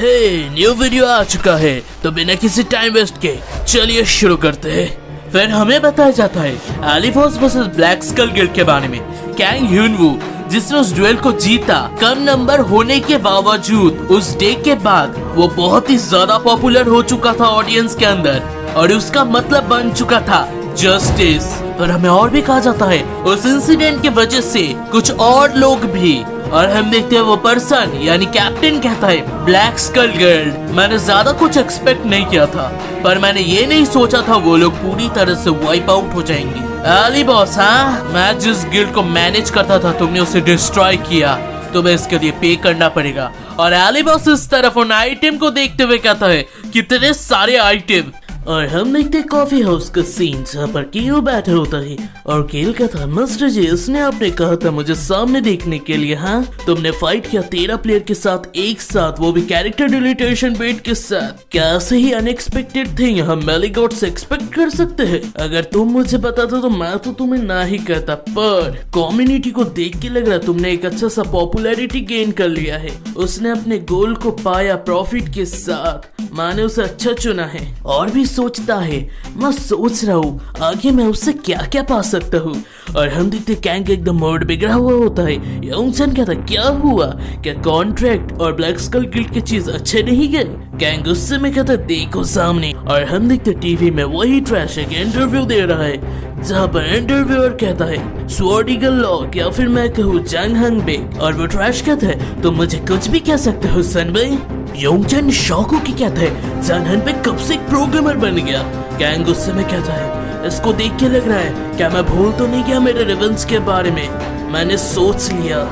New video आ चुका है, तो बिना किसी टाइम वेस्ट के चलिए शुरू करते हैं। फिर हमें बताया जाता है एलिफोर्स वर्सेस ब्लैक स्कल गिल्ड के बारे में। कैंग ह्यूनवू जिसने उस ड्यूएल को जीता, कम नंबर होने के बावजूद उस डे के बाद वो बहुत ही ज्यादा पॉपुलर हो चुका था ऑडियंस के अंदर, और उसका मतलब बन चुका था जस्टिस। पर हमें और भी कहा जाता है उस इंसिडेंट की वजह से कुछ और लोग भी, और हम देखते हैं वो पर्सन यानी कैप्टन कहता है ब्लैक स्कल गिल्ड। मैंने ज्यादा कुछ एक्सपेक्ट नहीं किया था, पर मैंने ये नहीं सोचा था वो लोग पूरी तरह से वाइप आउट हो जाएंगे। एली बॉस, हाँ, मैं जिस गिल्ड को मैनेज करता था तुमने उसे डिस्ट्रॉय किया, तुम्हें इसके लिए पे करना पड़ेगा। और एली बॉस इस तरफ उन आइटम को देखते हुए कहता है कितने सारे आइटम। और हम देखते कॉफी हाउस का सीन जहाँ पर केल बैठा होता है, और केल का था मास्टर जी उसने आपने कहा था मुझे सामने देखने के लिए। हाँ, तुमने फाइट किया 13 प्लेयर के साथ एक साथ, वो भी कैरेक्टर डिलीटेशन बेट के साथ। कैसे ही अनएक्सपेक्टेड थिंग हम मेलीगॉड से एक्सपेक्ट कर सकते हैं। अगर तुम मुझे बताते तो मैं तो तुम्हें ना ही करता, पर कम्युनिटी को देख के लग रहा तुमने एक अच्छा सा पॉपुलैरिटी गेन कर लिया है। उसने अपने गोल को पाया प्रॉफिट के साथ, मैंने उसे अच्छा चुना है। और भी सोचता है, मैं सोच रहा हूँ आगे मैं उससे क्या क्या पा सकता हूँ। और हम देखते कैंग एकदम मूड बिगड़ा हुआ होता है। योंगसन कहता क्या हुआ, क्या कॉन्ट्रैक्ट और ब्लैक स्कल गिल्ड की चीज अच्छे नहीं गए। कैंग गुस्से में कहता देखो सामने, और हम देखते टीवी में वही ट्रैश एक इंटरव्यू दे रहा है जहाँ पर इंटरव्यूअर कहता है स्वॉर्ड ईगल लॉक या फिर मैं कहूँ जंग हंग बेक, और वो ट्रैश कहता है तुम मुझे कुछ भी कह सकते हो सन भाई। योंगचन शॉक होके कहता है जानहन पे कब से एक प्रोग्रामर बन गया। कैंग गुस्से में कहता है इसको देख के लग रहा है क्या मैं भूल तो नहीं गया मेरे रिवेंज के बारे में। मैंने सोच लिया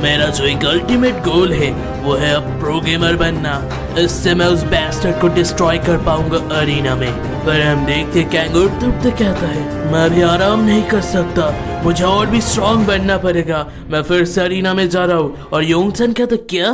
मेरा जो एक अल्टीमेट गोल है वो है अब प्रो गेमर बनना, इससे मैं उस बैस्टर्ड को डिस्ट्रॉय कर पाऊंगा अरीना में। पर हम देखते कैंग उठते उठते कहता है मैं भी आराम नहीं कर सकता, मुझे और भी स्ट्रॉन्ग बनना पड़ेगा, मैं फिर से अरीना में जा रहा हूँ। और योंगसन कहता क्या,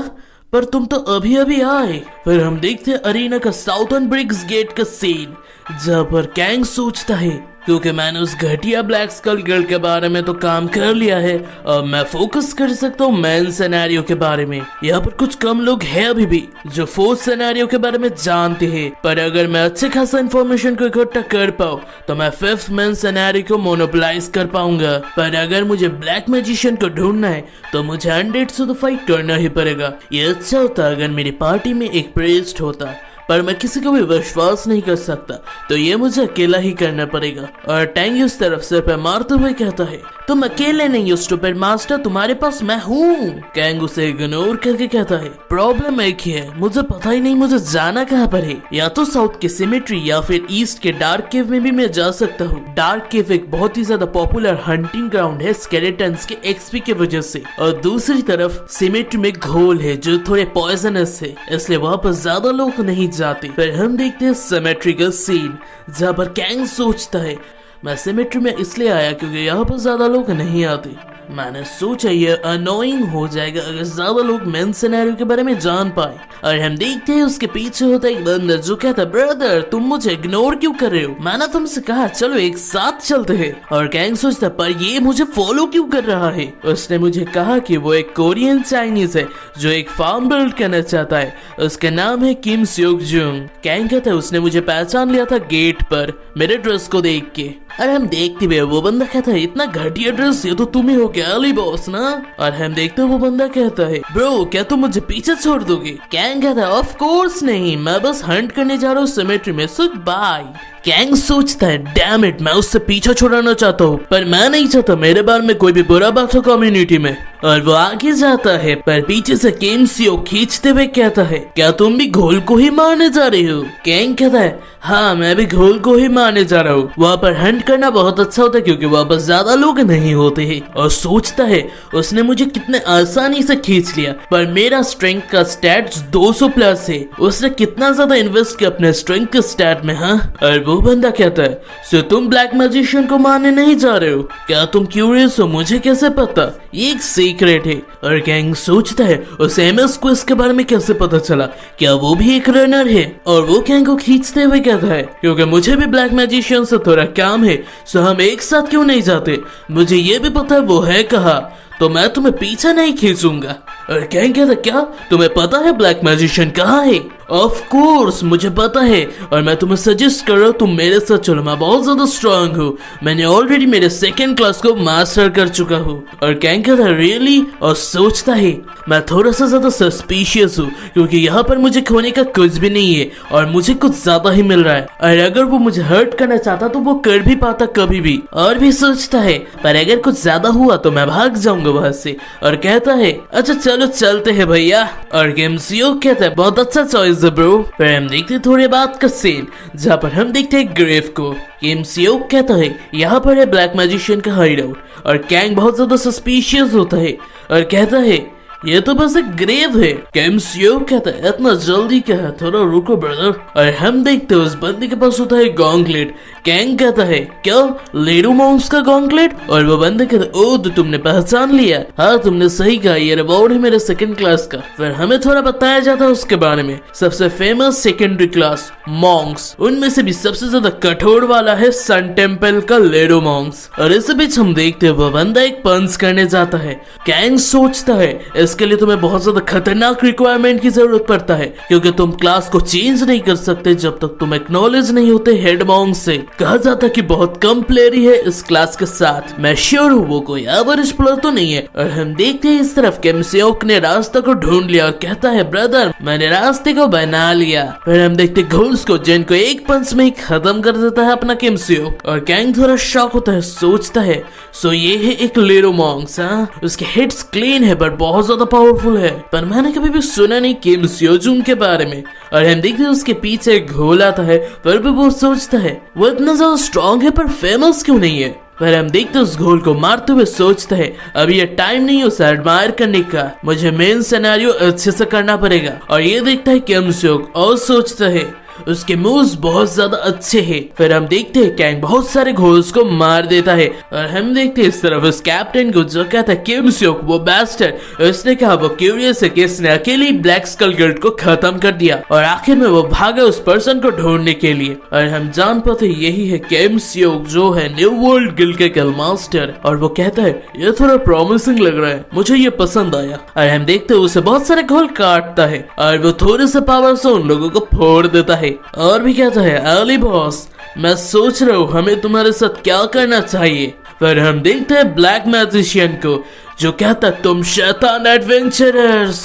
पर तुम तो अभी अभी आए। फिर हम देखते हैं अरीना का साउथर्न ब्रिक्स गेट का सीन जहाँ पर कैंग सोचता है क्योंकि मैंने उस घटिया ब्लैक स्कल गिल्ड के बारे में तो काम कर लिया है, अब मैं फोकस कर सकता हूँ मेन सिनेरियो के बारे में। यहाँ पर कुछ कम लोग हैं अभी भी जो फोर्थ सिनेरियो के बारे में जानते हैं, पर अगर मैं अच्छे खासा इन्फॉर्मेशन को इकट्ठा कर पाऊँ तो मैं फिफ्थ मेन सिनेरियो को मोनोपोलाइज कर पाऊंगा। पर अगर मुझे ब्लैक मैजिशियन को ढूंढना है तो मुझे 100 से तो फाइट करना ही पड़ेगा। ये अच्छा होता अगर मेरी पार्टी में एक प्रीस्ट होता, पर मैं किसी को भी विश्वास नहीं कर सकता, तो ये मुझे अकेला ही करना पड़ेगा। और टैंग उस तरफ से पे मारते हुए कहता है तुम अकेले नहीं हो स्टूपिड मास्टर, तुम्हारे पास मैं हूँ। कैंग उसे इग्नोर करके कहता है प्रॉब्लम एक ही है, मुझे पता ही नहीं मुझे जाना कहाँ पर है, या तो साउथ के सिमेट्री या फिर ईस्ट के डार्क केव में भी मैं जा सकता हूँ। डार्क केव एक बहुत ही ज्यादा पॉपुलर हंटिंग ग्राउंड है स्केलेटन्स के एक्सपी के वजह से, और दूसरी तरफ सिमेट्री में घोल है जो थोड़े पॉइजनस है, इसलिए वहाँ पर ज्यादा लोग नहीं जाते। फिर हम देखते हैं सिमेट्रिकल सीन जहाँ पर कैंग सोचता है मैं सिमेट्री में इसलिए आया क्योंकि यहाँ पर ज्यादा लोग नहीं आते। मैंने सोचा ये अनोइंग हो जाएगा अगर ज्यादा लोग मेन सिनेरियो के बारे में जान पाए। और हम देखते हैं उसके पीछे होता है एक बंदा जो कहता ब्रदर तुम मुझे इग्नोर क्यों कर रहे हो, मैंने तुमसे कहा चलो एक साथ चलते हैं। और कैंग सोचता पर ये मुझे फॉलो क्यों कर रहा है। उसने मुझे कहा कि वो एक कोरियन चाइनीज है जो एक फार्म बिल्ड करना चाहता है, उसका नाम है किम स्योक जुंग। कैंग कहता है उसने मुझे पहचान लिया था गेट पर मेरे ड्रेस को देख के। और हम देखते हुए वो बंदा कहता है इतना घटिया ड्रेस ये तो तुम ही हो क्या एली बॉस ना। और हम देखते वो बंदा कहता है ब्रो क्या तुम मुझे पीछे छोड़ दोगे। कैंग कहता है ऑफ कोर्स नहीं, मैं बस हंट करने जा रहा हूँ सिमेट्री में, सो बाय। कैंग सोचता है डैम इट मैं उससे पीछा छुड़ाना चाहता हूँ, पर मैं नहीं चाहता मेरे बारे में कोई भी बुरा बात हो कम्युनिटी में। और वो आगे जाता है पर पीछे से किम सियो खींचते हुए कहता है क्या तुम भी घोल को ही मारने जा रहे हो। कैंग कहता है हाँ मैं भी घोल को ही मारने जा रहा हूँ, वहाँ पर हंट करना बहुत अच्छा होता है क्योंकि वहाँ पर ज्यादा लोग नहीं होते हैं। और सोचता है उसने मुझे कितने आसानी से खींच लिया, पर मेरा स्ट्रेंथ का स्टैट्स 200 प्लस है, उसने कितना ज्यादा इन्वेस्ट किया अपने स्ट्रेंथ के स्टैट में। हाँ, और वो बंदा कहता है सो तुम ब्लैक मैजिशियन को मारने नहीं जा रहे हो, क्या तुम क्यूरियस हो, मुझे कैसे पता, ये एक सीक्रेट है। और कैंग सोचता है उसे एमएस को इसके बारे में कैसे पता चला, क्या वो भी एक रनर है। और वो कैंग को खींचते हुए कहता है क्योंकि मुझे भी ब्लैक मैजिशियन से थोड़ा काम है, सो हम एक साथ क्यों नहीं जाते, मुझे ये भी पता है वो है कहाँ, तो मैं तुम्हें पीछे नहीं खींचूंगा। और कैंग कहता क्या तुम्हें पता है ब्लैक मैजिशियन कहाँ है? ऑफ कोर्स मुझे पता है और मैं तुम्हें सजेस्ट कर रहा हूँ तुम मेरे साथ चलो, मैं बहुत ज्यादा स्ट्रांग हूँ, मैंने ऑलरेडी मेरे सेकंड क्लास को मास्टर कर चुका हूँ। और कैंग कहता है रियली? और सोचता है मैं थोड़ा सा ज्यादा सस्पिशियस हूँ क्योंकि यहाँ पर मुझे खोने का कुछ भी नहीं है और मुझे कुछ ज्यादा ही मिल रहा है, और अगर वो मुझे हर्ट करना चाहता तो वो कर भी पाता कभी भी। और भी सोचता है पर अगर कुछ ज्यादा हुआ तो मैं भाग जाऊंगा वहां से, और कहता है अच्छा चलो चलते हैं भैया। और केमसीओ कहता है बहुत अच्छा चॉइस है ब्रो। फिर हम देखते थोड़े बाद का सीन जहाँ पर हम देखते हैं ग्रेव को। केमसीओ कहता है यहाँ पर है ब्लैक मैजिशियन का हाइड आउट, और कैंग बहुत ज्यादा सस्पिशियस होता है और कहता है ये तो बस एक ग्रेव है। केमसीओ कहता है इतना जल्दी क्या है, थोड़ा रुको ब्रदर। और हम देखते हैं उस बंदे के पास होता है गॉन्गलेट। कैंग कहता है क्या लेडो मॉन्क्स का गॉन्गलेट? और वो बंदे कहता है ओ तो तुमने पहचान लिया, हाँ तुमने सही कहा, ये रिवॉर्ड है मेरे सेकंड क्लास का। फिर हमें थोड़ा बताया जाता है उसके बारे में। सबसे फेमस सेकेंडरी क्लास मॉन्क्स, उनमें से भी सबसे ज्यादा कठोर वाला है सन टेम्पल का लेडो मॉन्क्स। और इस बीच हम देखते हैं वो बंदा एक पंच करने जाता है। कैंग सोचता है इसके लिए तुम्हें बहुत ज्यादा खतरनाक रिक्वायरमेंट की जरूरत पड़ता है क्योंकि तुम क्लास को चेंज नहीं कर सकते जब तक तुम एक्नॉलेज नहीं होते हेड मॉन्क से। कहा जाता है कि बहुत कम प्लेयर ही है इस क्लास के साथ, मैं श्योर हूँ वो कोई एवरेज प्लेयर तो नहीं है। और हम देखते हैं इस तरफ केमसीओक ने रास्ता को ढूंढ लिया और कहता है ब्रदर मैंने रास्ते को बना लिया। फिर हम देखते घोल्स को जिनको एक पंच में ही खत्म कर देता है अपना केमसीओक। और कैंग थोड़ा शॉक होता है, सोचता है सो ये है एक लेरो मॉन्क्स, उसके हेड्स क्लीन है बट बहुत ज्यादा पावरफुल है, पर मैंने कभी भी सुना नहीं केमसियोजुन के बारे में। और हम देखते हैं उसके पीछे एक घोल आता है, पर भी वो सोचता है वो इतना ज्यादा स्ट्रॉन्ग है पर फेमस क्यों नहीं है। पर हम देखते उस घोल को मारते हुए सोचता है अभी ये टाइम नहीं है उसे एडमायर करने का, मुझे मेन सिनेरियो अच्छे से करना पड़ेगा। और ये देखता है केमसियोक और सोचता है उसके मूव्स बहुत ज्यादा अच्छे हैं। फिर हम देखते हैं कैंग बहुत सारे घोल्स को मार देता है। और हम देखते हैं इस तरफ उस कैप्टन को जो कहता है केमसियोक वो बेस्टर, उसने कहा वो क्यूरियस है कि इसने अकेले ब्लैक स्कल गिल्ड को खत्म कर दिया, और आखिर में वो भागा उस पर्सन को ढूंढने के लिए। और हम जान पाते यही है केमसियोक जो है न्यू वर्ल्ड गिल्ड के किल मास्टर। और वो कहता है ये थोड़ा प्रॉमिसिंग लग रहा है, मुझे ये पसंद आया। और हम देखते हैं उसे बहुत सारे घोल काटता है और वो थोड़े से पावर से उन लोगों को फोड़ देता है। और भी कहता है अली बॉस मैं सोच रहा हूँ हमें तुम्हारे साथ क्या करना चाहिए। फिर हम देखते हैं ब्लैक मैजिशियन को जो कहता है तुम शैतान एडवेंचरर्स।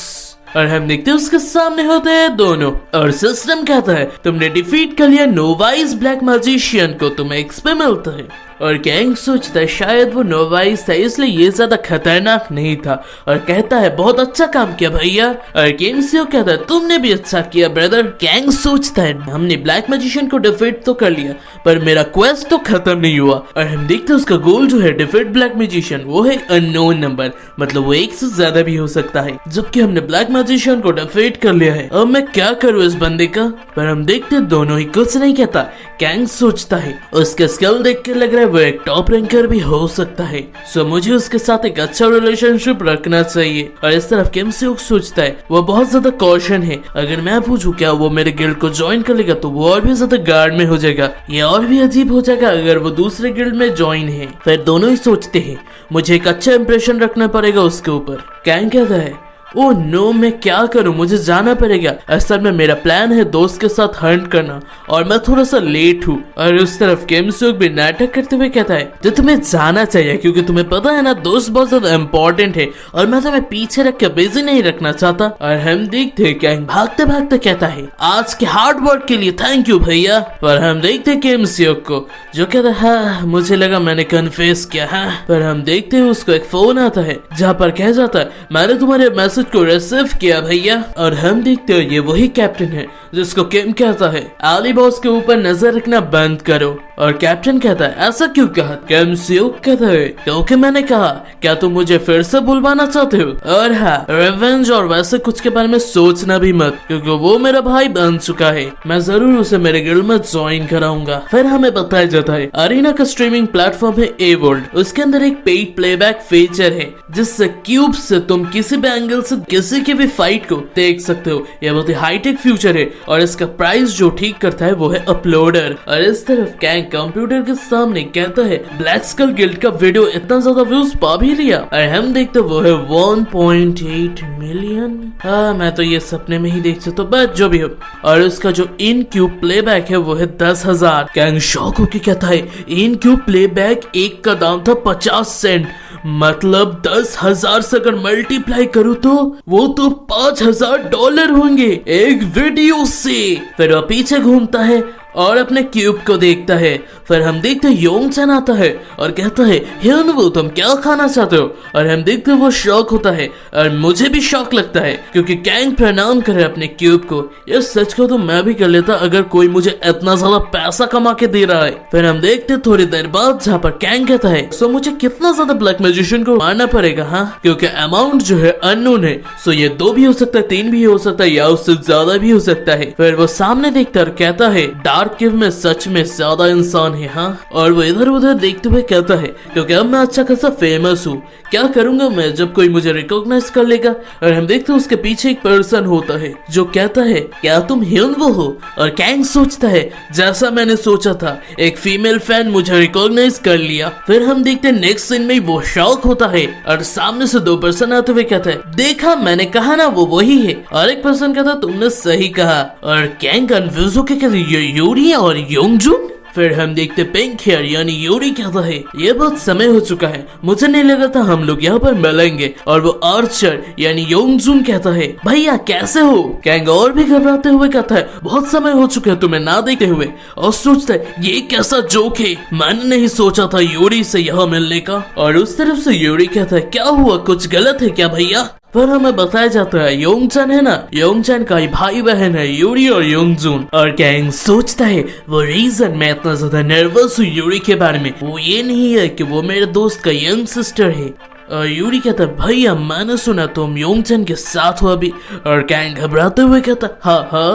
और हम देखते हैं उसके सामने होते हैं दोनों, और सिस्टम कहता है तुमने डिफीट कर लिया नोवाइस ब्लैक मैजिशियन को, तुम्हें एक्सपी मिलता है। और कैंग सोचता है शायद वो नोवाइस था इसलिए ये ज्यादा खतरनाक नहीं था, और कहता है बहुत अच्छा काम किया भैया। और केमसियो कहता है तुमने भी अच्छा किया ब्रदर। कैंग सोचता है हमने ब्लैक मैजिशियन को डिफीट तो कर लिया पर मेरा क्वेस्ट तो खत्म नहीं हुआ। और हम देखते हैं उसका गोल जो है डिफीट ब्लैक मैजिशियन वो है अननोन नंबर, मतलब वो एक से ज्यादा भी हो सकता है, जबकि हमने ब्लैक मैजिशियन को डिफीट कर लिया है। अब मैं क्या करूँ इस बंदे का? पर हम देखते हैं दोनों ही कुछ नहीं कहता। कैंग सोचता है उसके स्किल देख के लग रहा है वो एक टॉप रैंकर भी हो सकता है, सो मुझे उसके साथ एक अच्छा रिलेशनशिप रखना चाहिए। और इस तरफ केमसियोक सोचता है वो बहुत ज्यादा कॉशन है, अगर मैं पूछूं क्या वो मेरे गिल्ड को ज्वाइन कर लेगा तो वो और भी ज्यादा गार्ड में हो जाएगा, ये और भी अजीब हो जाएगा अगर वो दूसरे गिल्ड में ज्वाइन है। फिर दोनों ही सोचते हैं मुझे एक अच्छा इंप्रेशन रखना पड़ेगा उसके ऊपर। कैंग कहता है ओह नो मैं क्या करूं, मुझे जाना पड़ेगा, असल में मेरा प्लान है दोस्त के साथ हंट करना और मैं थोड़ा सा लेट हूँ। और उस तरफ केमसियोक भी नाटक करते हुए कहता है तो तुम्हें जाना चाहिए क्योंकि तुम्हें पता है ना दोस्त बहुत ज्यादा इम्पोर्टेंट है और मैं तुम्हें पीछे रख के बिजी नहीं रखना चाहता। और हम देखते हैं कैंग भागते भागते कहता है आज के हार्ड वर्क के लिए थैंक यू भैया। पर हम देखते हैं केमसियोक को जो कहता है हाँ मुझे लगा मैंने कन्फेस किया। हाँ पर हम देखते हैं उसको एक फोन आता है जहाँ पर कह जाता है मैंने तुम्हारे मैसेज को रिसीव किया भैया। और हम देखते हो ये वही कैप्टन है जिसको किम कहता है आली बॉस के ऊपर नजर रखना बंद करो। और कैप्टन कहता है ऐसा क्यों कहा? केमसियोक कहता है क्योंकि मैंने कहा क्या तुम मुझे फिर से बुलवाना चाहते हो? और हाँ रिवेंज और वैसे कुछ के बारे में सोचना भी मत क्योंकि वो मेरा भाई बन चुका है, मैं जरूर उसे मेरे गिल्ड में ज्वाइन कराऊंगा। फिर हमें बताया जाता है अरीना का स्ट्रीमिंग प्लेटफॉर्म है ए वर्ल्ड, उसके अंदर एक पेड प्लेबैक फीचर है जिससे क्यूब से तुम किसी भी एंगल से किसी की भी फाइट को देख सकते हो। यह बहुत ही हाईटेक फ्यूचर है और इसका प्राइस जो ठीक करता है वो है अपलोडर। और इस तरफ कैंग कंप्यूटर के सामने कहता है ब्लैक स्कल गिल्ड का वीडियो इतना ज्यादा व्यूज पा भी लिया। और हम देखते वो है 1.8 मिलियन। हाँ मैं तो ये सपने में ही देख सकता हूँ, बट जो भी हो। और उसका जो इन क्यूब प्लेबैक है वो है 10,000। कैंग शॉक होके कहता है इन क्यूब प्लेबैक एक का दाम था 50 सेंट, मतलब 10,000 से अगर मल्टीप्लाई करूँ तो वो तो $5,000 होंगे एक वीडियो से। फिर वो पीछे घूमता है और अपने क्यूब को देखता है। फिर हम देखते हैं योंगचन आता है और कहता है ह्यूनवू तुम क्या खाना चाहते हो। और हम देखते हैं वो शॉक होता है और मुझे भी शॉक लगता है क्योंकि कैंग प्रणाम करे अपने क्यूब को। ये सच को तो मैं भी कर लेता अगर कोई मुझे इतना ज्यादा पैसा कमा के दे रहा है। फिर हम देखते हैं थोड़ी देर बाद जहाँ पर कैंग कहता है सो मुझे कितना ज्यादा ब्लैक मैजिशियन को मारना पड़ेगा, हाँ क्योंकि अमाउंट जो है अननोन है। सो ये 2 भी हो सकता है, 3 भी हो सकता है या उससे ज्यादा भी हो सकता है। फिर वो सामने देखता और कहता है डार्क केव में सच में ज्यादा इंसान है, हाँ। और वो इधर उधर देखते हुए कहता है क्योंकि अब मैं अच्छा खासा फेमस हूँ, क्या करूंगा मैं जब कोई मुझे रिकॉग्नाइज कर लेगा। और हम देखते हैं उसके पीछे एक पर्सन होता है जो कहता है क्या तुम ह्यूनवू हो। और कैंग सोचता है जैसा मैंने सोचा था, एक फीमेल फैन मुझे रिकॉग्नाइज कर लिया। फिर हम देखते हैं नेक्स्ट सीन में वो शॉक होता है और सामने से 2 पर्सन आते हुए कहता है देखा मैंने कहा ना वो वही है। और एक पर्सन कहता तुमने सही कहा। और कैंग कंफ्यूज होकर कहता ये यूरी और योंगजून। फिर हम देखते पिंक हेयर यानी यूरी कहता है ये बहुत समय हो चुका है, मुझे नहीं लगा था हम लोग यहाँ पर मिलेंगे। और वो आर्चर यानी योंगजून कहता है भैया कैसे हो। कैंग और भी घबराते हुए कहता है बहुत समय हो चुका है तुम्हें ना देखते हुए। और सोचता है ये कैसा जोक है, मैंने नहीं सोचा था यूरी से यहाँ मिलने का। और उस तरफ से यूरी कहता है क्या हुआ, कुछ गलत है क्या भैया। फिर हमें बताया जाता है योंगचन है ना, योंगचन का ही भाई बहन है यूरी और योंगजून। और कैंग सोचता है वो रीजन मैं इतना ज्यादा नर्वस हूँ यूरी के बारे में वो ये नहीं है कि वो मेरे दोस्त का यंग सिस्टर है। और यूरी कहता है भैया मैंने सुना तुम योंगचन के साथ हो अभी। और कैंग घबराते हुए कहता हाँ।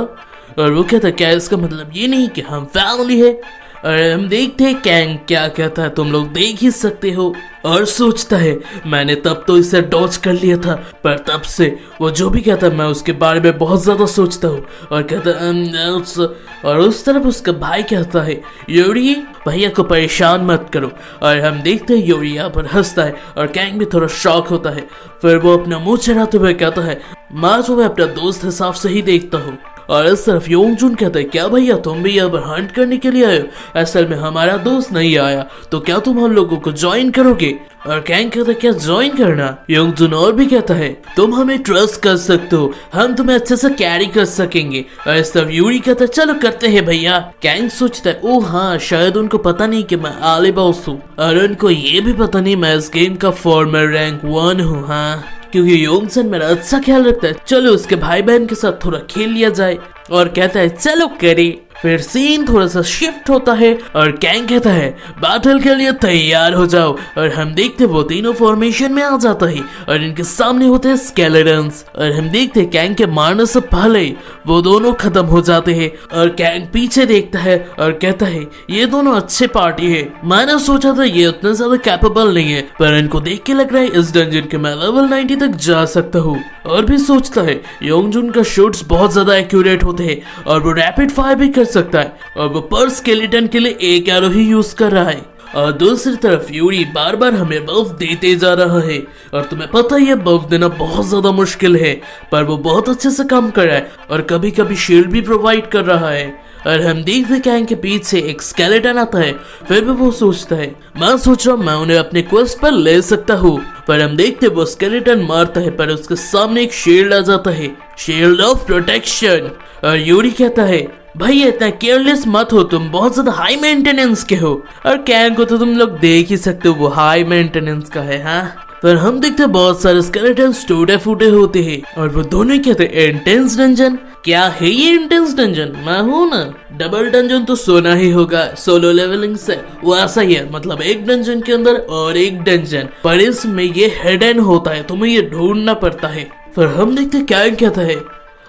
और वो कहता क्या इसका मतलब ये नहीं कि हम फैमिली है। और हम देखते हैं कैंग क्या कहता है तुम लोग देख ही सकते हो। और सोचता है मैंने तब तो इसे डॉज कर लिया था पर तब से वो जो भी कहता है मैं उसके बारे में बहुत ज्यादा सोचता हूँ। और कहता और उस तरफ उसका भाई कहता है यूरी भैया को परेशान मत करो। और हम देखते हैं यूरी यहाँ पर हंसता है और कैंग भी थोड़ा शॉक होता है। फिर वो अपना मुंह चढ़ाते हुए कहता है मैं तुम्हें अपना दोस्त हिसाब से ही देखता हूँ। और इस तरफ योंगजून कहता है क्या भैया तुम भी यहाँ पर हंट करने के लिए आए हो, असल में हमारा दोस्त नहीं आया तो क्या तुम हम लोगों को ज्वाइन करोगे। और कैंग कहता है क्या ज्वाइन करना। योंगजून और भी कहता है तुम हमें ट्रस्ट कर सकते हो, हम तुम्हें अच्छे से कैरी कर सकेंगे। और इस तरफ यूरी कहता है चलो करते हैं भैया। कैंग सोचता है ओ हाँ शायद उनको पता नहीं कि मैं आले बॉस हूँ और उनको ये भी पता नहीं मैं इस गेम का फॉर्मर रैंक 1 हूँ, हाँ क्योंकि योंगचन मेरा अच्छा ख्याल रखता है, चलो उसके भाई बहन के साथ थोड़ा खेल लिया जाए। और कहता है चलो करे। फिर सीन थोड़ा सा शिफ्ट होता है और कैंग कहता है बैटल के लिए तैयार हो जाओ। और हम देखते वो तीनों फॉर्मेशन में आ जाता है और इनके सामने होते हैं स्केलेटन्स। और हम देखते कैंग के मारने से पहले वो दोनों खत्म हो जाते हैं। और कैंग पीछे देखता है और कहता है ये दोनों अच्छे पार्टी है, मैंने सोचा था ये उतने ज्यादा कैपेबल नहीं है पर इनको देख के लग रहा है इस डंजन के मैं लेवल 90 तक जा सकता हूँ। और भी सोचता है योंगजून का शॉट्स बहुत ज्यादा एक्यूरेट होते हैं और वो रैपिड फायर भी कर सकता है और वो पर स्केलेटन के लिए एक एरो ही यूज कर रहा है। और दूसरी तरफ यूरी बार बार हमें बफ देते जा रहा है और तुम्हें पता ही है बफ देना बहुत ज्यादा मुश्किल है पर वो बहुत अच्छे से काम कर रहा है और कभी कभी शील्ड भी प्रोवाइड कर रहा है। और हम देखते कैंग के पीछे एक स्केलेटन आता है। फिर भी वो सोचता है मैं सोच रहा हूँ मैं उन्हें अपने क्वेस्ट पर ले सकता हूँ। पर हम देखते वो स्केलेटन मारता है पर उसके सामने एक शील्ड आ जाता है, शील्ड ऑफ प्रोटेक्शन। और यूरी कहता है भैया इतना केयरलेस मत हो, तुम बहुत ज्यादा हाई मेंटेनेंस के हो। और कैंग को तो तुम लोग देख ही सकते हो वो हाई मेंटेनेंस का है, हाँ। पर हम देखते हैं बहुत सारे स्केलेटन्स टूटे फूटे होते हैं और वो दोनों कहते हैं इंटेंस डंजन। क्या है ये इंटेंस डंजन? मैं हूँ ना, डबल डंजन तो सोना ही होगा सोलो लेवलिंग से, वो ऐसा ही है, मतलब एक डंजन के अंदर और एक डंजन, पर इसमें ये हिडन होता है, तुम्हें ये ढूंढना पड़ता है। फिर हम देखते क्या कहता है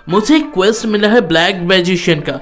मुझे एक क्वेस्ट मिला है ब्लैक मैजिशियन का,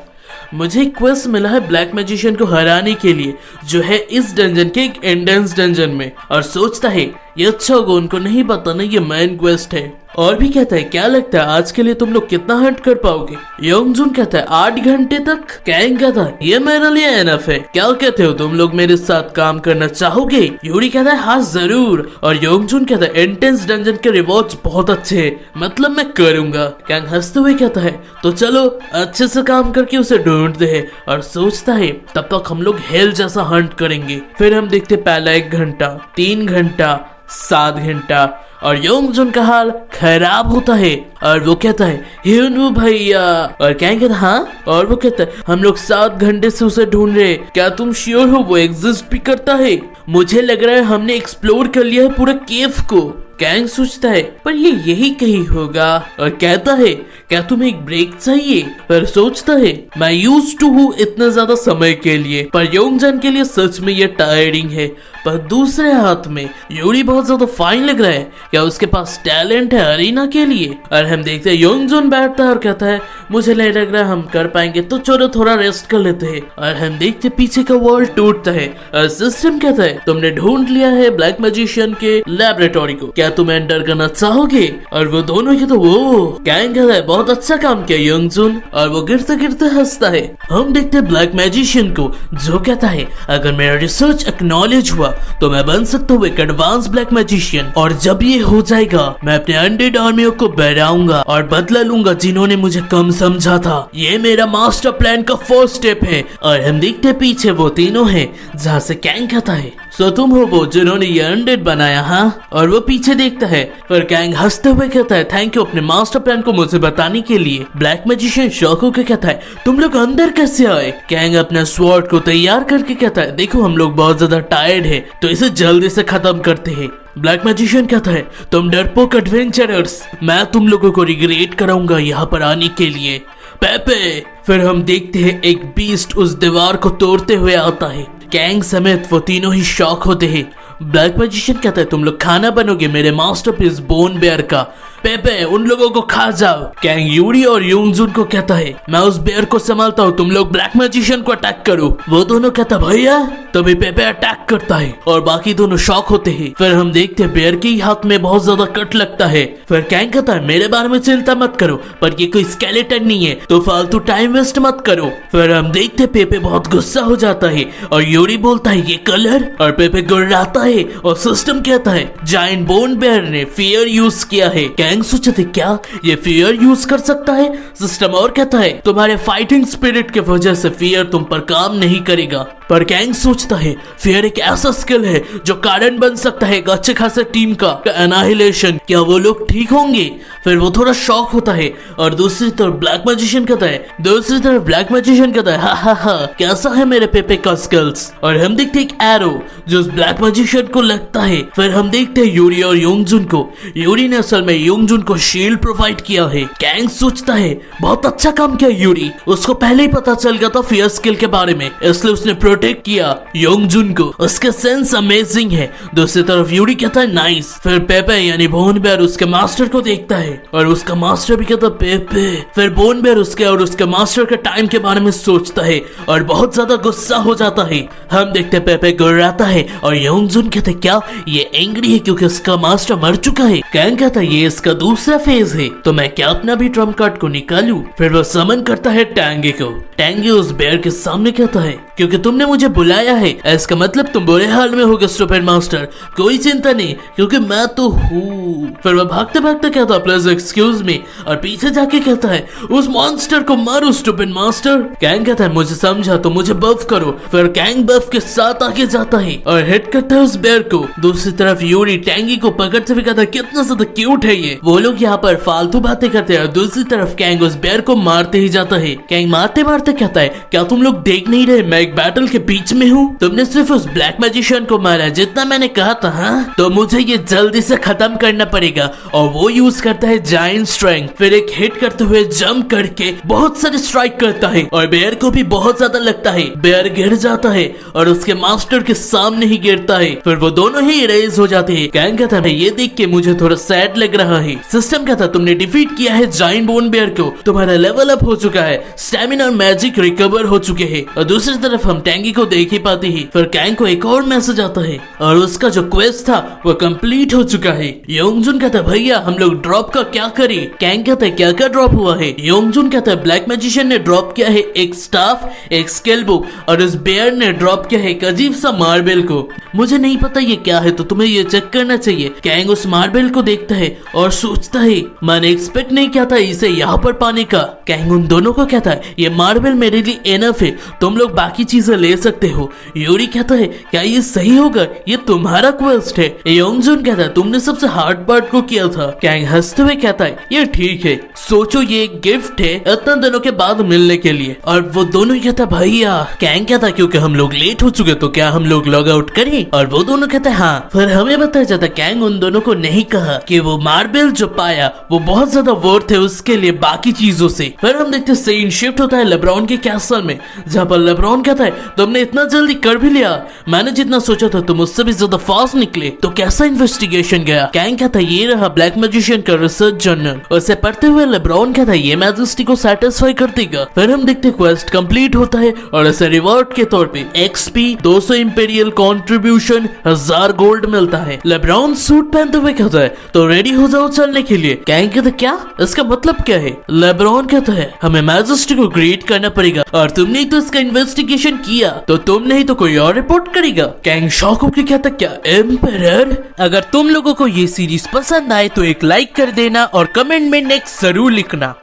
मुझे एक क्वेस्ट मिला है ब्लैक मैजिशियन को हराने के लिए जो है इस डंजन के एक इंडेंस डंजन में। और सोचता है ये अच्छा होगा उनको नहीं पता ना ये मेन क्वेस्ट है। और भी कहता है क्या लगता है आज के लिए तुम लोग कितना हंट कर पाओगे? योंगजुन कहता है 8 घंटे तक। कैंग कहता है ये मेरे लिए एनफ है। क्या कहते हो तुम लोग मेरे साथ काम करना चाहोगे? यूरी कहता है हाँ जरूर। और योंगजुन कहता है इंटेंस डंजन के रिवॉर्ड्स बहुत अच्छे हैं, मतलब मैं करूंगा। कैंग हंसते हुए कहता है तो चलो अच्छे से काम करके उसे ढूंढते हैं। और सोचता है तब तक हम लोग हेल जैसा हंट करेंगे। फिर हम देखते पहला 1 घंटा, 3 घंटा, 7 घंटा और योंगजुन का हाल खराब होता है। और वो कहता है ह्यूनवू भैया। और क्या कहता है हाँ? और वो कहता है हम लोग 7 घंटे से उसे ढूंढ रहे, क्या तुम श्योर हो वो एग्जिस्ट भी करता है? मुझे लग रहा है हमने एक्सप्लोर कर लिया है पूरा केव को। कैंग सोचता है पर ये यही कहीं होगा और कहता है क्या तुम्हें एक ब्रेक चाहिए? पर सोचता है मैं यूज्ड टू हूँ इतना ज्यादा समय के लिए, पर योंगजन के लिए सच में ये टायरिंग है। पर दूसरे हाथ में यूरी बहुत ज्यादा फाइन लग रहा है, क्या उसके पास टैलेंट है अरीना के लिए? और हम देखते हैं योंगजन बैठता है और कहता है मुझे नहीं लग रहा हम कर पाएंगे, तो चलो थोड़ा रेस्ट कर लेते हैं। और हम देखते पीछे का वॉल टूटता है और सिस्टम कहता है तुमने ढूंढ लिया है ब्लैक मैजिशियन के लैबोरेटरी को, क्या तुम एंटर करना चाहोगे? और वो दोनों की तो वो कैंग कहता है बहुत अच्छा काम किया योंगजुन। और वो गिरते गिरते हंसता है। हम देखते हैं ब्लैक मैजिशियन को जो कहता है अगर मेरा रिसर्च एक्नॉलेज हुआ तो मैं बन सकता हूँ एक एडवांस ब्लैक मैजिशियन, और जब ये हो जाएगा मैं अपने अनडेड आर्मियों को बढ़ाऊंगा और बदला लूंगा जिन्होंने मुझे कम समझा था। ये मेरा मास्टर प्लान का फर्स्ट स्टेप है। और हम देखते पीछे वो तीनों हैं जहाँ से कैंग कहता है सो तुम हो वो जिन्होंने ये अनडेड बनाया हाँ? और वो पीछे देखता है पर कैंग हंसते हुए कहता है थैंक यू अपने मास्टर प्लान को मुझे बताने के लिए। ब्लैक मैजिशियन शॉक होकर कहता है तुम लोग अंदर कैसे आए? कैंग अपने स्वॉर्ड को तैयार करके कहता है देखो हम लोग बहुत ज्यादा टायर्ड है तो इसे जल्दी से खत्म करते हैं। ब्लैक मैजिशियन कहता है तुम डरपोक एडवेंचरर्स, मैं तुम लोगों को रिग्रेट कराऊंगा यहाँ पर आने के लिए। पेपे। फिर हम देखते हैं एक बीस्ट उस दीवार को तोड़ते हुए आता है। कैंग समेत वो तीनों ही शॉक होते हैं। ब्लैक मैजिशियन कहता है तुम लोग खाना बनोगे मेरे मास्टरपीस बोन बेयर का। पेपे उन लोगों को खा जाओ। कैंग यूरी और योंगजुन को कहता है मैं उस बेयर को संभालता हूँ, तुम लोग ब्लैक मैजिशियन को अटैक करो। वो दोनों कहता भैया, तभी पेपे अटैक करता है और बाकी दोनों शॉक होते हैं। फिर हम देखते हैं बेयर के हाथ में बहुत ज्यादा कट लगता है। फिर कैंग कहता है मेरे बारे में चिंता मत करो, पर ये कोई स्केलेटन नहीं है तो फालतू टाइम वेस्ट मत करो। फिर हम देखते पेपे बहुत गुस्सा हो जाता है और यूरी बोलता है ये कलर, और पेपे गुर्राता है और सिस्टम कहता है जायंट बोन बेयर ने फियर यूज किया है। कैंग सोचते थे क्या ये फियर यूज कर सकता है? सिस्टम और कहता है तुम्हारे फाइटिंग स्पिरिट के वजह से फियर तुम पर काम नहीं करेगा। पर कैंग सोचता है फियर एक ऐसा स्किल है जो कारण बन सकता है एक अच्छे खासे टीम का एनाहिलेशन, क्या वो लोग ठीक होंगे? फिर वो थोड़ा शॉक होता है। और दूसरी तरफ ब्लैक मैजिशियन कहता है हा हा हा कैसा है मेरे पेपे का स्किल्स? और हम देखते एक एरो जो उस ब्लैक मैजिशियन को लगता है। फिर हम देखते हैं यूरी और योंगजुन को। यूरी ने असल में योंगजुन को शील्ड प्रोवाइड किया है। कैंग सोचता है बहुत अच्छा काम किया यूरी, उसको पहले ही पता चल गया था फियर स्किल के बारे में, इसलिए उसने प्रोटेक्ट किया योंगजुन को, उसका सेंस अमेजिंग है। दूसरी तरफ यूरी कहता है नाइस। फिर पेपे यानी बोन बेयर उसके मास्टर को देखता है और उसका मास्टर भी कहता है पेपे। फिर बोन बेयर उसके और उसके मास्टर के टाइम के बारे में सोचता है और बहुत ज्यादा गुस्सा हो जाता है। हम देखते पेपे गुर्राता है और योंगजुन कहते क्या ये एंग्री है क्योंकि उसका मास्टर मर चुका है? कैंग कहता है ये इसका दूसरा फेज है तो मैं क्या अपना भी ट्रम्प कार्ड को निकालूं? फिर वो समन करता है टैंगी को। टैंगी उस बेयर के सामने कहता है क्योंकि तुमने मुझे बुलाया है इसका मतलब तुम बुरे हाल में होगे स्टूपिड मास्टर, कोई चिंता नहीं क्योंकि मैं तो हूँ। फिर वह भागते भागते कहता प्लीज एक्सक्यूज मी, और पीछे जाके कहता है उस मॉन्स्टर को मारो स्टूपिड मास्टर। कैंग कहता है मुझे समझा तो मुझे बफ करो। फिर कैंग बफ के साथ आगे जाता है और हिट करता है उस बेयर को। दूसरी तरफ यूरी टैंगी को पकड़ते हुए कहता है कितना ज्यादा क्यूट है ये। वो लोग यहाँ पर फालतू बातें करते हैं और दूसरी तरफ कैंग उस बेयर को मारते ही जाता है। कैंग मारते मारते कहता है क्या तुम लोग देख नहीं रहे मैं एक बैटल के बीच में हूँ? तुमने सिर्फ उस ब्लैक मैजिशियन को मारा जितना मैंने कहा था हाँ? तो मुझे ये जल्दी से खत्म करना पड़ेगा। और वो यूज करता है जायंट स्ट्रेंथ। फिर एक हिट करते हुए जंप करके बहुत सारे स्ट्राइक करता है और बेयर को भी बहुत ज्यादा लगता है। बेयर गिर जाता है और उसके मास्टर के सामने ही गिरता है। फिर वो दोनों ही इरेज हो जाते हैं। कैंग कहता है ये देख के मुझे थोड़ा सैड लग रहा है। सिस्टम कहता तुमने डिफीट किया है जायंट बोन बेयर को, तुम्हारा लेवल अप हो चुका है, स्टेमिना और मैजिक रिकवर हो चुके हैं। और दूसरी तरफ हम टैंगी कैंगी को देख ही पाती ही फिर कैंग को एक और मैसेज आता है और उसका जो क्वेस्ट था वो कंप्लीट हो चुका है। योंगजुन कहता है भैया हम लोग ड्रॉप का क्या करें। कैंग कहता है क्या क्या ड्रॉप हुआ है। योंगजुन कहता है ब्लैक मैजिशियन ने ड्रॉप किया है एक स्टाफ, एक स्केल बुक और इस बेयर ने ड्रॉप किया है एक अजीब सा मार्बल को। मुझे नहीं पता ये क्या है तो तुम्हें ये चेक करना चाहिए। कैंग उस मार्बल को देखता है और सोचता है मैंने एक्सपेक्ट नहीं किया था इसे यहाँ पर पाने का। कैंग उन दोनों को कहता है ये मार्बल मेरे लिए एनफ है, तुम लोग बाकी चीजें ले सकते हो। यूरी कहता है क्या ये सही होगा, ये तुम्हारा क्वेस्ट है। योंगजुन कहता है तुमने सबसे हार्ड पार्ट को किया था। कैंग हंसते हुए कहता है ये ठीक है, सोचो ये एक गिफ्ट है इतने दिनों के बाद मिलने के लिए। और वो दोनों कहता है भैया। कैंग कहता है क्योंकि हम लोग लेट हो चुके तो क्या हम लोग लॉग आउट करें। और वो दोनों कहते हैं हाँ। फिर हमें बताया जाता है कैंग उन दोनों को नहीं कहा कि वो मार्बल जो पाया वो बहुत ज्यादा वर्थ है उसके लिए बाकी चीजों से। फिर हम देखते सीन शिफ्ट होता है लेब्रॉन के कैसल में जहाँ पर लेब्रॉन कहता है तुमने इतना जल्दी कर भी लिया, मैंने जितना सोचा था तुम उससे भी ज्यादा फास्ट निकले। तो कैसा इन्वेस्टिगेशन गया। कैंग कहता है ये रहा ब्लैक मैजिशियन का रिसर्च जर्नल। उसे पढ़ते हुए लेब्रॉन कहता है ये मैजेस्टी को सेटिस्फाई कर देगा। फिर हम देखते क्वेस्ट कंप्लीट होता है और इसे रिवॉर्ड के तौर पे XP 200 इंपेरियल कॉन्ट्रीब्यूशन 1000 गोल्ड मिलता है। लेब्रॉन सूट पहनते हुए कहता है तो रेडी हो जाओ चलने के लिए। कैंग कहता है क्या, इसका मतलब क्या है। लेब्रॉन कहता है हमें मैजेस्टी को ग्रीट करना पड़ेगा और तुमने ही तो इसका इन्वेस्टिगेशन किया तो तुम नहीं तो कोई और रिपोर्ट करेगा। कैंग शॉक होकर कहता क्या एम्परर। अगर तुम लोगों को ये सीरीज पसंद आए तो एक लाइक कर देना और कमेंट में नेक्स्ट जरूर लिखना।